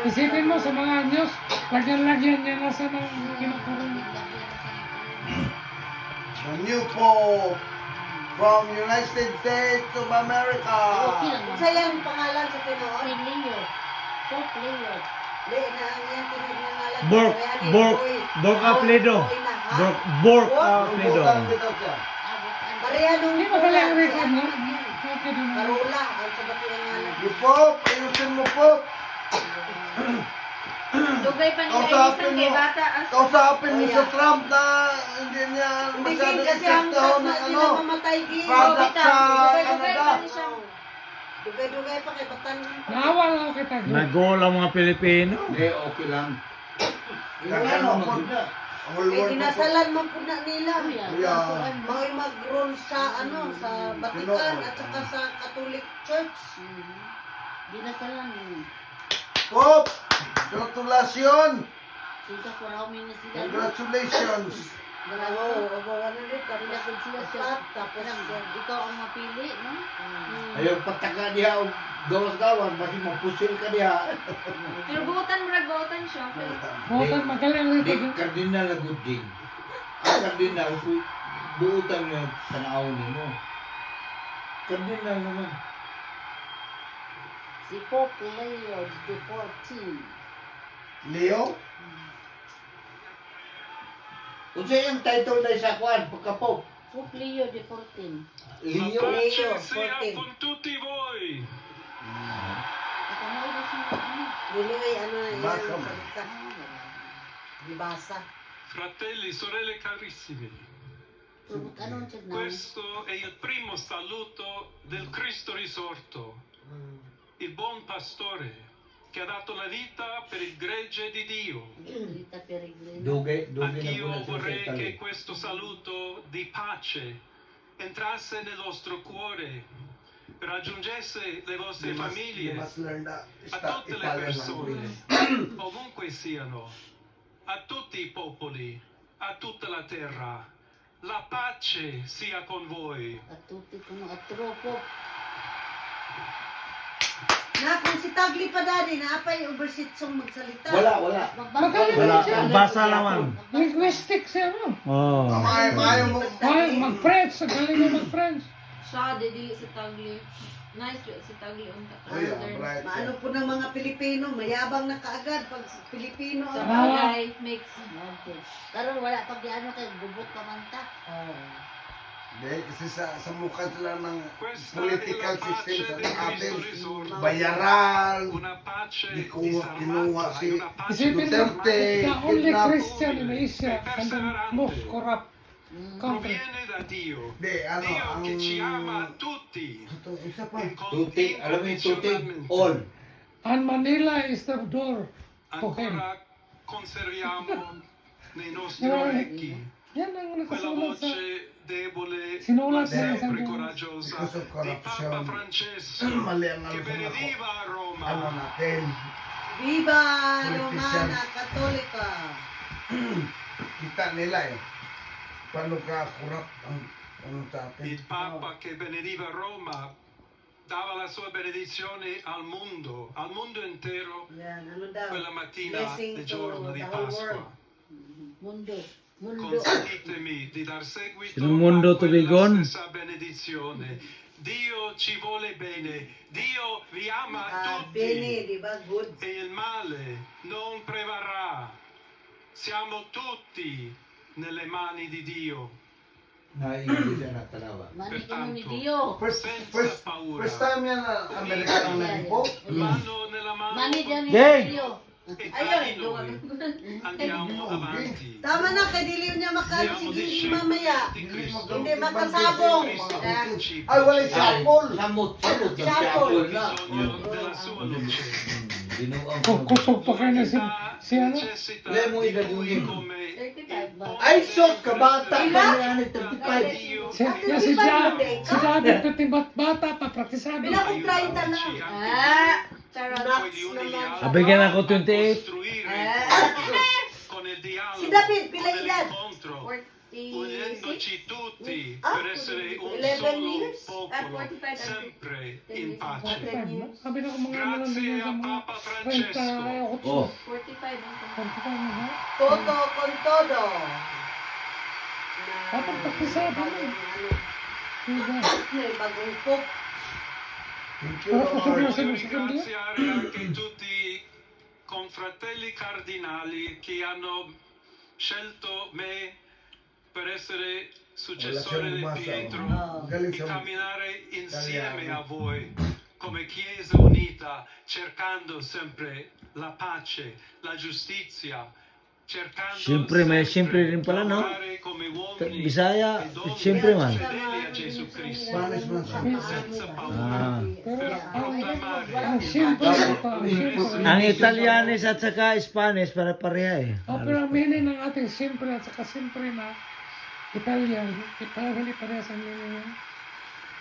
Isipin mo sa mga news, lagyan-lagyan niya na sa mga kinukurong. The new Pope from United States of America. Sa yung pangalan sa Pinoon. Leo. Pope Leo. Di na ang iyang pinagnangalan. Bork Apledo. Bork Apledo. Bubutan bitaw siya. Pareha nung Hindi ba kailangan record no? Okay din. Karula. Ang sabat yung ngalan. You Pope, ayusin mo Pope. Dugay pa nila Kausapin isang kay mo. bata. Kausapin mo sa Trump na hindi niya Hindi masyado kasi ang isektaho na ng sila ano. mamatay gil. Product sa Dugay Canada. pa ni siya. Dugay-dugay pa kay Batan. Naawa lang ako kita. Nag-goal ang mga Pilipino. Hindi, okay lang. Kaya mo po. Ang Kay ulwan mo po. dinasalan man po na nila. Yeah. Mga mag-roll sa ano sa Vatican at saka sa Catholic Church. Dinasalan yun. Pope, gratulations. Sika for how many sila? Congratulations. Oo, ano rin. Sila Tapos sila siya. apat, tapos Ikaw ang mapili, no? Ayaw pataka diha o gawas-gawas, basi mapusil ka diha. Pero buutan siya. Bukan magaling Di record. kardinal na good thing. Ang kardinal, buutan niya tanawin mo. Kardinal naman. Si Pope Leo the 14. Leo? Unsa yung title na sa kwan, pagka-pop? Pope Leo the 14. Leo? Leo, sia 14. con tutti voi. Ito na ito siya ano. Dili ay ano yan Basa ang mo. salita. Dibasa. Fratelli, sorelle carissimi, Pero ano siya na? questo è il primo saluto del Cristo risorto, il buon pastore che ha dato la vita per il gregge di Dio. Rita Peregrino. Dugay na Anch'io muna siya vorrei sa che Italy. questo saluto di pace entrasse nel vostro cuore, raggiungesse le vostre famiglie, You must learn that. a tutte le Italian persone, language. ovunque siano, a tutti i popoli, a tutta la terra. La pace sia con voi. At tuti kuno at tropo. Na kung si Tagli pa dadi na apay overseas song magsalita. Wala. Magaling Wala. din siya. Basa naman. Linguistic siya, no? Oh. Maayo mo. Ay, mag-French. Galing mo mag-French. Siya dili si Tagli. Nice si Tagli unta. Ay, right. Maano po ng mga Pilipino, mayabang na kaagad pag Pilipino. Sa ang- bagay makes okay. Karon wala pag di ano kay gubot pa man ta. Hindi, kasi sa mukha sila ng Questa political è la pace system del sa atin. Cristo risorto. Bayaran, Una pace di kinuha disarmata, si una pace Isipin mo, Duterte, the only kidnap. Christian in Asia and the most corrupt country. proviene da Dio. Di, ano, Dio ang... che ci ama tutti. Ito, isa pa. Tuti, alam mo yung tuti, all. And Manila is the door to him. Ancora conserviamo nei nostri Yeah. orecchi Yan ang quella nakasulat sa... voce debole Sinulat ma niya sa sempre Bible. coraggiosa Because of di corruption. Papa Francesco Mali ang che alfon ako. benediva a Roma. Ano natin, Viva Politician. Romana Katolika. kita nila eh. Paano ka kurap ang ano sa atin. Il Papa che benediva Roma dava la sua benedizione al mondo intero Yan, ano daw? quella mattina Blessing del to giorno di the whole Pasqua. world. Mundo. Consentitemi di dar seguito Sino mondo a to be quella gone? stessa benedizione. Dio ci vuole bene, Dio vi ama Bene, tutti di ba? Good. e il male non prevarrà. Siamo tutti nelle mani di Dio. Naiintindihan na talawa. Mani kuno ni Dio. First time yan na Amerika ang naging po. Mano nella mano Mani diyan ni Ding! Dio. e Ayun, tra di duwag. noi andiamo avanti. Tama na, kay diliw niya Siamo makasigili discepoli mamaya. di Cristo. Hindi makasabong. Ay, wala si Apple. Samot Sapol. Sapol na. Bisogno della sua luce. Kung kusog pa kayo na si ano? Necessita Lei mo di idadungin. lui come 35 ba? Ay, sos, kabata pa Ilan? niya ni 35. Si David, pati bata pa, praktisado. Bila kong 30 na. Ah, charot. Nuts naman. Abigyan ako 28. costruire Ah. con il dialogo, Si David, pila con edad? l'incontro, unendoci tutti Ah, per essere un 11 solo years? popolo, sempre in pace. Sabi na ko mga ano lang Grazie din a sa mga Papa Francesco. 38. Oh, 45 ang 45 na. Todo con todo. Dapat pagkasado mo. Diba? May bagong cook. Thank you, Oh, Lord. Voglio ringraziare anche tutti i confratelli cardinali che hanno scelto me per essere successore di Pietro Galing e sa camminare insieme a voi come Chiesa unita, cercando sempre la pace, la giustizia, cercando Siyempre rin pala, no? lavorare come uomini Bisaya, e donne siyempre man. fedeli a Gesù Cristo, Spanish man sa senza Ah. paura, Pero per proclamare ang simple ito. Ang Italianes at saka Spanish para pareha eh. Pero ang meaning ng ating simple at saka simple na Italian, hindi parehas ang meaning yan.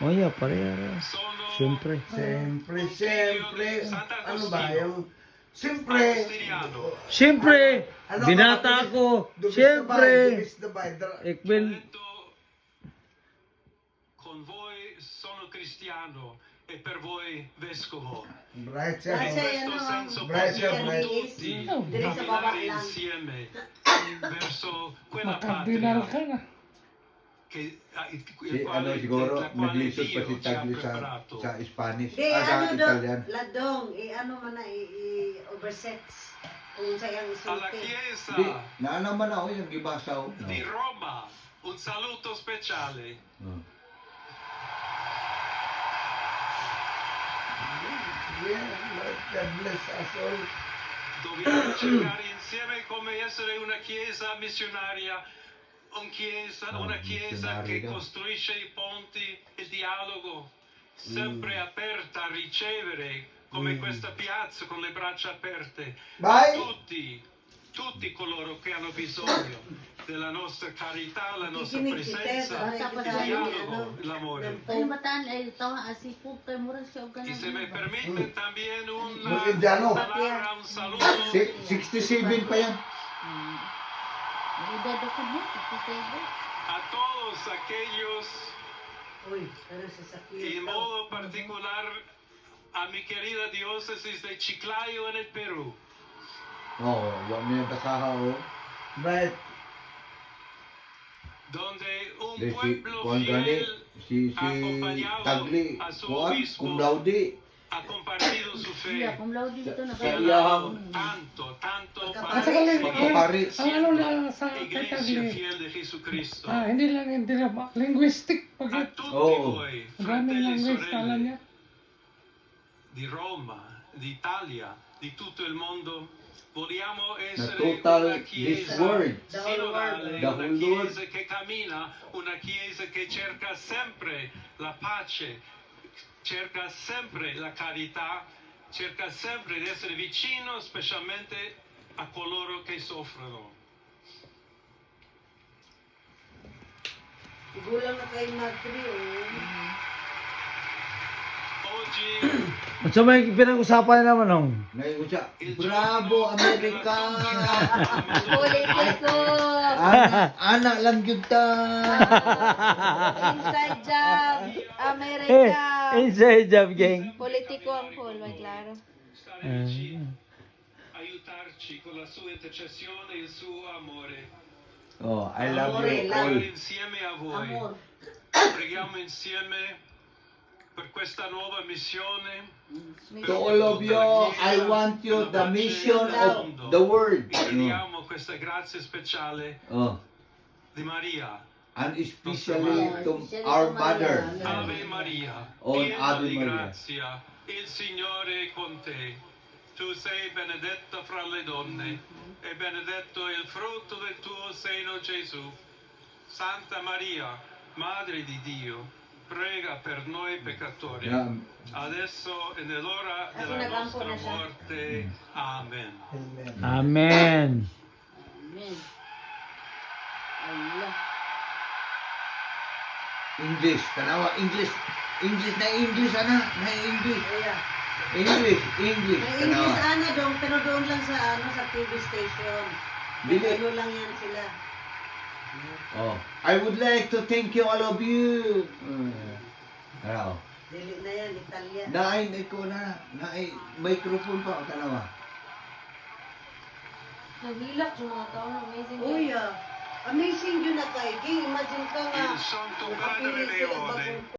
Oh yeah, pareha. sono Siyempre. Siyempre, ano ba yung siyempre, Agostiniano. Siyempre, binata ako. Siyempre. Ik Ho ben... detto con voi sono cristiano e per voi vescovo. Bright siya. Bright siya. In questo senso Bright siya, possiamo bright. tutti Dire sa baba camminare lang. insieme verso quella Makardinal patria ka na. che si ano siguro, naglisod pa si Tagli sa Spanish, Di, sa ano Italian. ladong, ano man na, oversex. Kung sayang alla isulti. Chiesa Di, naanaman ako yung gibasa ko. di Roma un saluto speciale. Oh. Yeah, Lord, God bless us all. Dobbiamo cercare insieme come essere una chiesa missionaria, una chiesa che missionario. costruisce i ponti, il dialogo, sempre aperta a ricevere, come questa piazza con le braccia aperte, Bye. tutti coloro che hanno bisogno della nostra carità, la nostra Kikinig si presenza, Tess, il para dialogo, l'amore. Ano bataan ay ito asipog kay mura siya og Y se me ganun. permite también Los indianos. un saludo 67 pa yan. May edad ako mo, 67. a todos aquellos, Uy, pero sa y en modo particular a mi querida diócesis de Chiclayo en el Perú, Oo, wag niya takaha o. Bright. donde un Si pueblo Juan Gani, fiel si acompañado Tagli, a su Juan, obispo kung Daudi. ha compartido su Siya, fe. kung law dito na Sa Que ha iya. dado tanto At saka lang, Pagpapari. ang ano na sa Iglesia Tagli, fiel de Jesucristo. hindi lang linguistic A pag tutti Oh. voi, daming fratelli e language kala sorelle niya. di Roma, d'Italia, di tutto il mondo, vogliamo Na essere total una this chiesa word. sinodale, The una whole world. chiesa che cammina, una chiesa che cerca sempre la pace, cerca sempre la carità, cerca sempre di essere vicino specialmente a coloro che soffrono. Gulang na kayo mag-3, Oggi At may pinag-usapan naman nung. Ngayon siya, il Bravo, giorno America! della Politiko! Anak lang yun ta! Inside job, Eh, America. inside job, gang. Politico ang full, may klaro. stare vicino, aiutarci con la sua intercessione e il suo amore. Oh, I love you all. Preghiamo insieme a voi. Amor. Preghiamo insieme per questa nuova missione. To all of you, I want you the mission of the word. Vi chiediamo questa grazia speciale Oh, di Maria. and especially to our mother. Ave Maria, Oh, piena Ave di Maria. grazia, il Signore è con te. Tu sei benedetta fra le donne e benedetto è il frutto del tuo seno, Gesù. Santa Maria, Madre di Dio, prega per noi peccatori, Yeah. adesso e nell'ora Kasi della nagampo nostra na siya. morte. Amen. Amen. Amen. Amen. Allah. English, tanawa, English. English na English, ana. Na English. Kaya. English, English. May English Tanawa. ana dong, pero doon lang sa sa TV station. Dili. Ano lang yan sila. Oh, I would like to thank you, all of you. Ano? Dili na yan, Italian. Naay ko na. Naay microphone pa. Tanawa. Naghilak yung mga tao. Amazing. Uy, amazing yun na kay King. Imagine ka nga. Il Santo Padre Nakapili sila Leone bagong